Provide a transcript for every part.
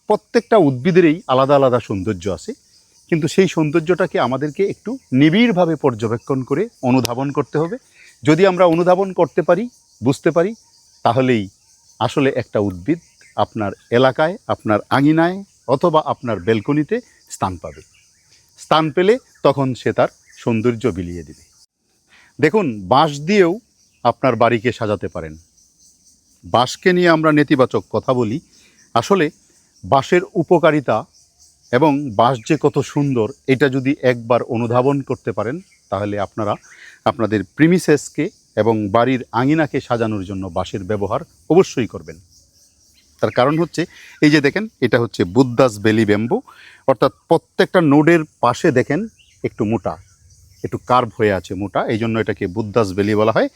প্রত্যেকটা উদ্ভিদেরই আলাদা আলাদা সৌন্দর্য আছে, কিন্তু সেই সৌন্দর্যটাকে আমাদেরকে একটু নিবিড়ভাবে পর্যবেক্ষণ করে অনুধাবন করতে হবে। যদি আমরা অনুধাবন করতে পারি, বুঝতে পারি, তাহলেই আসলে একটা উদ্ভিদ আপনার এলাকায়, আপনার আঙিনায় অথবা আপনার ব্যালকনিতে স্থান পাবে। স্থান পেলে তখন সে তার সৌন্দর্য বিলিয়ে দেবে। দেখুন, বাঁশ দিয়েও আপনার বাড়িকে সাজাতে পারেন। বাঁশকে নিয়ে আমরা নেতিবাচক কথা বলি, আসলে বাঁশের উপকারিতা এবং বাঁশ যে কত সুন্দর এটা যদি একবার অনুধাবন করতে পারেন, তাহলে আপনারা আপনাদের প্রিমিসেসকে এবং বাড়ির আঙিনাকে সাজানোর জন্য বাঁশের ব্যবহার অবশ্যই করবেন। তার কারণ হচ্ছে, এই যে দেখেন, এটা হচ্ছে বুদ্ধাস বেলি ব্যাম্বু, অর্থাৎ প্রত্যেকটা নোডের পাশে দেখেন একটু মোটা, একটু কার্ভ হয়ে আছে মোটা, এই জন্য এটাকে বুদ্ধাস বেলি বলা হয়।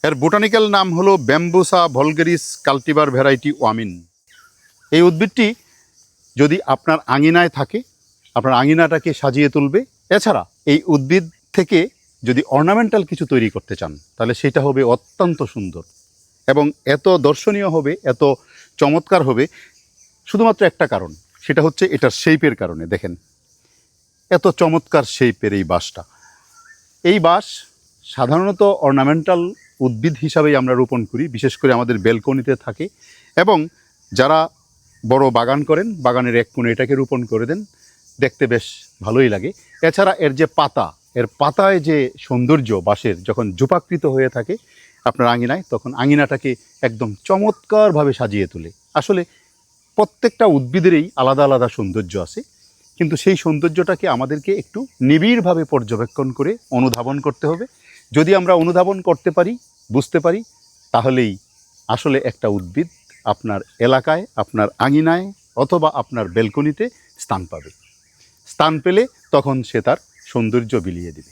এর বোটানিক্যাল নাম হলো ব্যাম্বুসা ভলগেরিস কাল্টিভার ভ্যারাইটি ওয়ামিন। এই উদ্ভিদটি যদি আপনার আঙিনায় থাকে, আপনার আঙিনাটাকে সাজিয়ে তুলবে। এছাড়া এই উদ্ভিদ থেকে যদি অর্নামেন্টাল কিছু তৈরি করতে চান, তাহলে সেটা হবে অত্যন্ত সুন্দর এবং এত দর্শনীয় হবে, এত চমৎকার হবে, শুধুমাত্র একটা কারণ, সেটা হচ্ছে এটার শেপের কারণে। দেখেন এত চমৎকার শেপের এই বাঁশটা। এই বাঁশ সাধারণত অর্নামেন্টাল উদ্ভিদ হিসাবেই আমরা রোপণ করি, বিশেষ করে আমাদের ব্যালকনিতে থাকে। এবং যারা বড় বাগান করেন, বাগানের এক কোণে এটাকে রোপণ করে দেন, দেখতে বেশ ভালোই লাগে। এছাড়া এর যে পাতা, এর পাতায় যে সৌন্দর্য বাঁশের যখন জোপাকৃত হয়ে থাকে আপনার আঙিনায়, তখন আঙিনাটাকে একদম চমৎকারভাবে সাজিয়ে তোলে। আসলে প্রত্যেকটা উদ্ভিদেরই আলাদা আলাদা সৌন্দর্য আছে, কিন্তু সেই সৌন্দর্যটাকে আমাদেরকে একটু নিবিড়ভাবে পর্যবেক্ষণ করে অনুধাবন করতে হবে। যদি আমরা অনুধাবন করতে পারি, বুঝতে পারি, তাহলেই আসলে একটা উদ্ভিদ আপনার এলাকায়, আপনার আঙিনায় অথবা আপনার ব্যালকনিতে স্থান পাবে। স্থান পেলে তখন সে তার সৌন্দর্য বিলিয়ে দেবে।